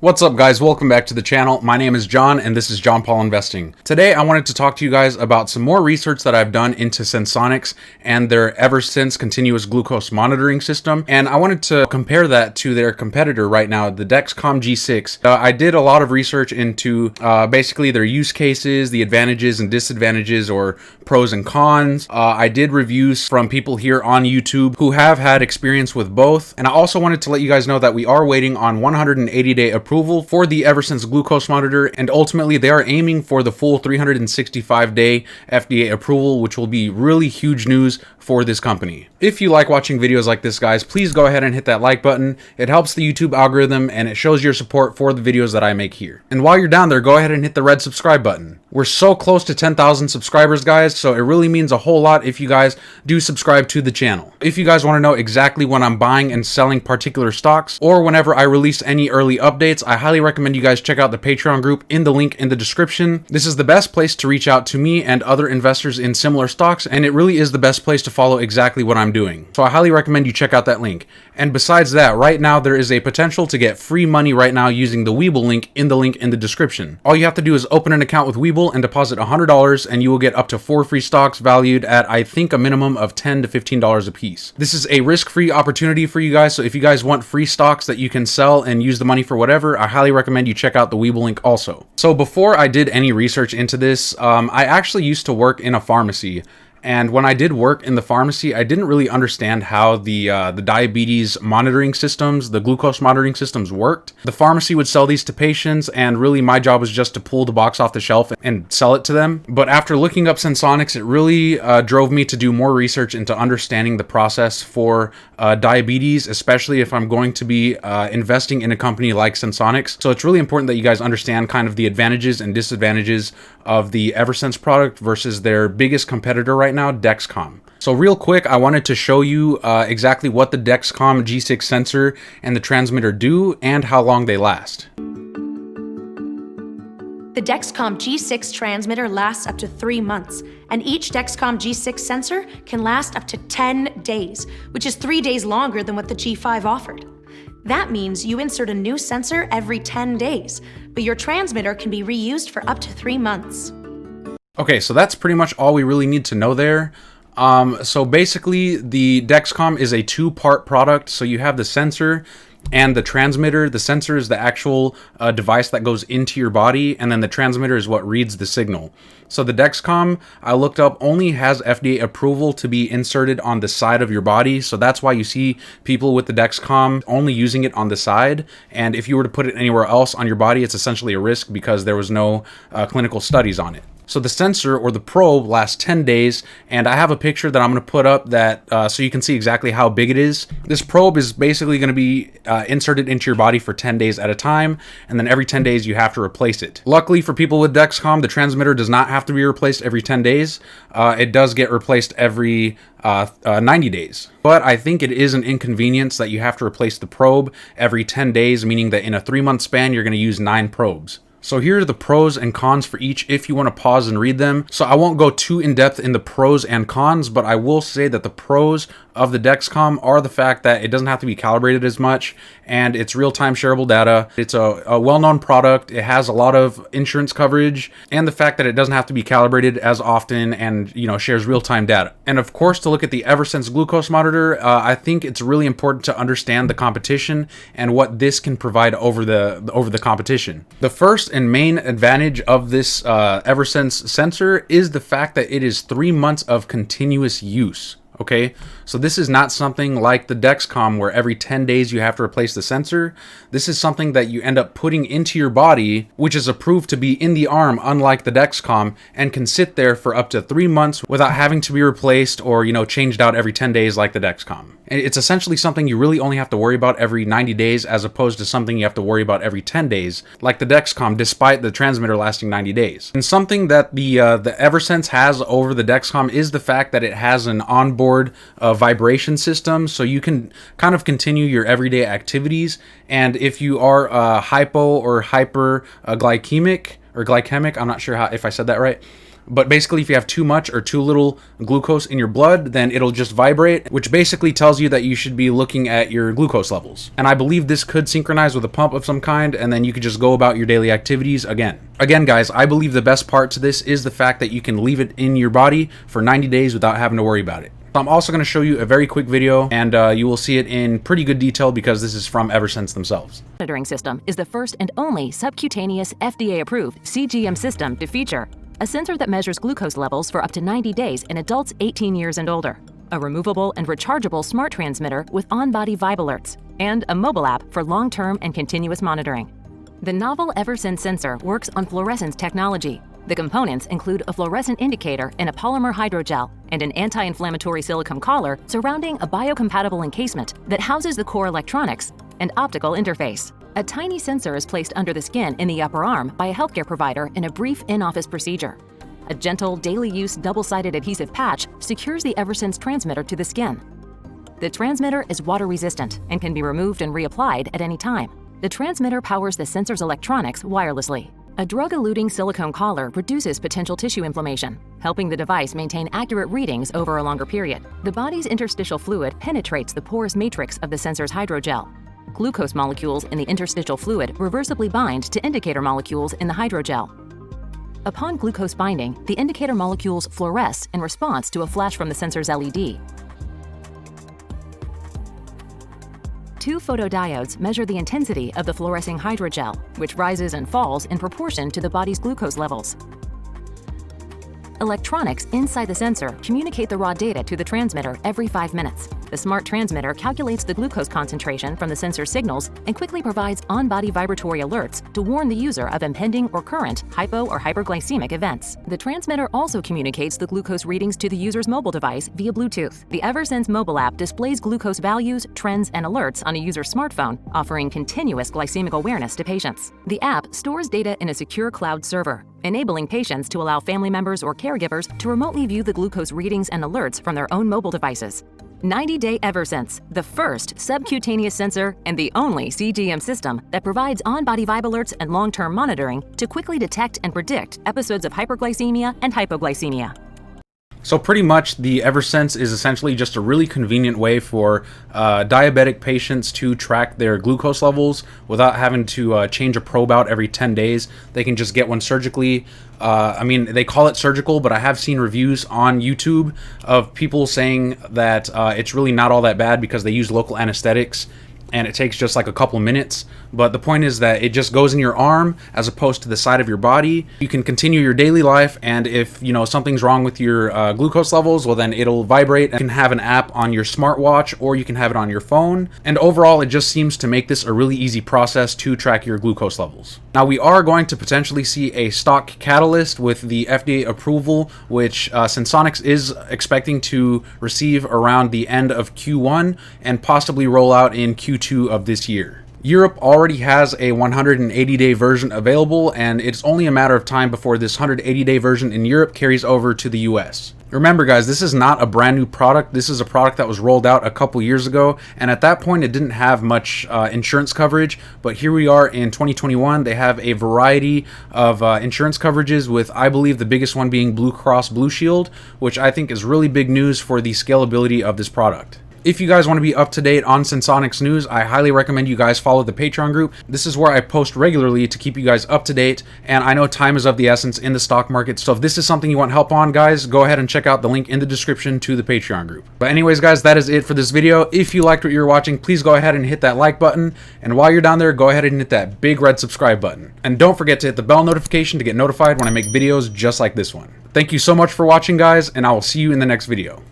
What's up guys, welcome back to the channel. My name is John and this is John Paul Investing. Today I wanted to talk to you guys about some more research that I've done into Senseonics and their Eversense continuous glucose monitoring system, and I wanted to compare that to their competitor right now, the Dexcom G6. I did a lot of research into basically their use cases, the advantages and disadvantages or pros and cons. I did reviews from people here on YouTube who have had experience with both, and I also wanted to let you guys know that we are waiting on 180-day approval for the Eversense glucose monitor, and ultimately they are aiming for the full 365-day FDA approval, which will be really huge news for this company. If you like watching videos like this, guys, please go ahead and hit that like button. It helps the YouTube algorithm and it shows your support for the videos that I make here. And while you're down there, go ahead and hit the red subscribe button. We're so close to 10,000 subscribers, guys, so it really means a whole lot if you guys do subscribe to the channel. If you guys want to know exactly when I'm buying and selling particular stocks, or whenever I release any early updates, I highly recommend you guys check out the Patreon group in the link in the description. This is the best place to reach out to me and other investors in similar stocks, and it really is the best place to follow exactly what I'm doing. So I highly recommend you check out that link. And besides that, right now there is a potential to get free money right now using the Webull link in the description. All you have to do is open an account with Webull and deposit $100, and you will get up to 4 free stocks valued at, I think, a minimum of $10 to $15 a piece. This is a risk-free opportunity for you guys, so if you guys want free stocks that you can sell and use the money for whatever, I highly recommend you check out the Webull link also. So before I did any research into this, I actually used to work in a pharmacy. And when I did work in the pharmacy, I didn't really understand how the diabetes monitoring systems, the glucose monitoring systems worked. The pharmacy would sell these to patients, and really my job was just to pull the box off the shelf and sell it to them. But after looking up Senseonics, it really drove me to do more research into understanding the process for diabetes, especially if I'm going to be investing in a company like Senseonics. So it's really important that you guys understand kind of the advantages and disadvantages of the Eversense product versus their biggest competitor right now, Dexcom. So real quick, I wanted to show you exactly what the Dexcom G6 sensor and the transmitter do and how long they last. The Dexcom G6 transmitter lasts up to 3 months, and each Dexcom G6 sensor can last up to 10 days, which is 3 days longer than what the G5 offered. That means you insert a new sensor every 10 days, but your transmitter can be reused for up to 3 months. Okay, so that's pretty much all we really need to know there. So basically, the Dexcom is a two-part product. So you have the sensor and the transmitter. The sensor is the actual device that goes into your body, and then the transmitter is what reads the signal. So the Dexcom, I looked up, only has FDA approval to be inserted on the side of your body. So that's why you see people with the Dexcom only using it on the side. And if you were to put it anywhere else on your body, it's essentially a risk because there was no clinical studies on it. So the sensor or the probe lasts 10 days, and I have a picture that I'm going to put up that so you can see exactly how big it is. This probe is basically going to be inserted into your body for 10 days at a time, and then every 10 days you have to replace it. Luckily for people with Dexcom, the transmitter does not have to be replaced every 10 days. It does get replaced every 90 days. But I think it is an inconvenience that you have to replace the probe every 10 days, meaning that in a 3-month span, you're going to use 9 probes. So here are the pros and cons for each if you want to pause and read them. So I won't go too in depth in the pros and cons, but I will say that the pros of the Dexcom are the fact that it doesn't have to be calibrated as much, and it's real-time shareable data. It's a well-known product. It has a lot of insurance coverage, and the fact that it doesn't have to be calibrated as often and, you know, shares real-time data. And of course, to look at the Eversense glucose monitor, I think it's really important to understand the competition and what this can provide over the competition. The first and main advantage of this Eversense sensor is the fact that it is 3 months of continuous use. Okay, so this is not something like the Dexcom where every 10 days you have to replace the sensor. This is something that you end up putting into your body, which is approved to be in the arm, unlike the Dexcom, and can sit there for up to 3 months without having to be replaced or, you know, changed out every 10 days like the Dexcom. It's essentially something you really only have to worry about every 90 days as opposed to something you have to worry about every 10 days like the Dexcom, despite the transmitter lasting 90 days. And something that the Eversense has over the Dexcom is the fact that it has an onboard vibration system, so you can kind of continue your everyday activities. And if you are hypo or hyper glycemic, I'm not sure if I said that right, But basically, if you have too much or too little glucose in your blood, then it'll just vibrate, which basically tells you that you should be looking at your glucose levels. And I believe this could synchronize with a pump of some kind, and then you could just go about your daily activities again. Again, guys, I believe the best part to this is the fact that you can leave it in your body for 90 days without having to worry about it. So I'm also going to show you a very quick video, and you will see it in pretty good detail because this is from Eversense themselves. Monitoring system is the first and only subcutaneous FDA-approved CGM system to feature a sensor that measures glucose levels for up to 90 days in adults 18 years and older, a removable and rechargeable smart transmitter with on-body vibe alerts, and a mobile app for long-term and continuous monitoring. The novel Eversense sensor works on fluorescence technology. The components include a fluorescent indicator in a polymer hydrogel and an anti-inflammatory silicone collar surrounding a biocompatible encasement that houses the core electronics and optical interface. A tiny sensor is placed under the skin in the upper arm by a healthcare provider in a brief in-office procedure. A gentle, daily-use double-sided adhesive patch secures the Eversense transmitter to the skin. The transmitter is water-resistant and can be removed and reapplied at any time. The transmitter powers the sensor's electronics wirelessly. A drug-eluting silicone collar reduces potential tissue inflammation, helping the device maintain accurate readings over a longer period. The body's interstitial fluid penetrates the porous matrix of the sensor's hydrogel. Glucose molecules in the interstitial fluid reversibly bind to indicator molecules in the hydrogel. Upon glucose binding, the indicator molecules fluoresce in response to a flash from the sensor's LED. Two photodiodes measure the intensity of the fluorescing hydrogel, which rises and falls in proportion to the body's glucose levels. Electronics inside the sensor communicate the raw data to the transmitter every 5 minutes. The smart transmitter calculates the glucose concentration from the sensor signals and quickly provides on-body vibratory alerts to warn the user of impending or current hypo or hyperglycemic events. The transmitter also communicates the glucose readings to the user's mobile device via Bluetooth. The Eversense mobile app displays glucose values, trends, and alerts on a user's smartphone, offering continuous glycemic awareness to patients. The app stores data in a secure cloud server, enabling patients to allow family members or caregivers to remotely view the glucose readings and alerts from their own mobile devices. 90-Day Eversense, the first subcutaneous sensor and the only CGM system that provides on-body vibe alerts and long-term monitoring to quickly detect and predict episodes of hyperglycemia and hypoglycemia. So pretty much the Eversense is essentially just a really convenient way for diabetic patients to track their glucose levels without having to change a probe out every 10 days. They can just get one surgically. I mean, they call it surgical, but I have seen reviews on YouTube of people saying that it's really not all that bad because they use local anesthetics and it takes just like a couple minutes. But the point is that it just goes in your arm as opposed to the side of your body. You can continue your daily life, and if something's wrong with your glucose levels, well then it'll vibrate. You can have an app on your smartwatch or you can have it on your phone. And overall, it just seems to make this a really easy process to track your glucose levels. Now we are going to potentially see a stock catalyst with the FDA approval, which Senseonics is expecting to receive around the end of Q1 and possibly roll out in Q2 of this year. Europe already has a 180-day version available, and it's only a matter of time before this 180-day version in Europe carries over to the US. Remember guys, this is not a brand new product. This is a product that was rolled out a couple years ago, and at that point it didn't have much insurance coverage, but here we are in 2021. They have a variety of insurance coverages, with I believe the biggest one being Blue Cross Blue Shield, which I think is really big news for the scalability of this product. If you guys want to be up to date on Senseonics news, I highly recommend you guys follow the Patreon group. This is where I post regularly to keep you guys up to date, and I know time is of the essence in the stock market, so if this is something you want help on, guys, go ahead and check out the link in the description to the Patreon group. But anyways, guys, that is it for this video. If you liked what you're watching, please go ahead and hit that like button, and while you're down there, go ahead and hit that big red subscribe button. And don't forget to hit the bell notification to get notified when I make videos just like this one. Thank you so much for watching, guys, and I will see you in the next video.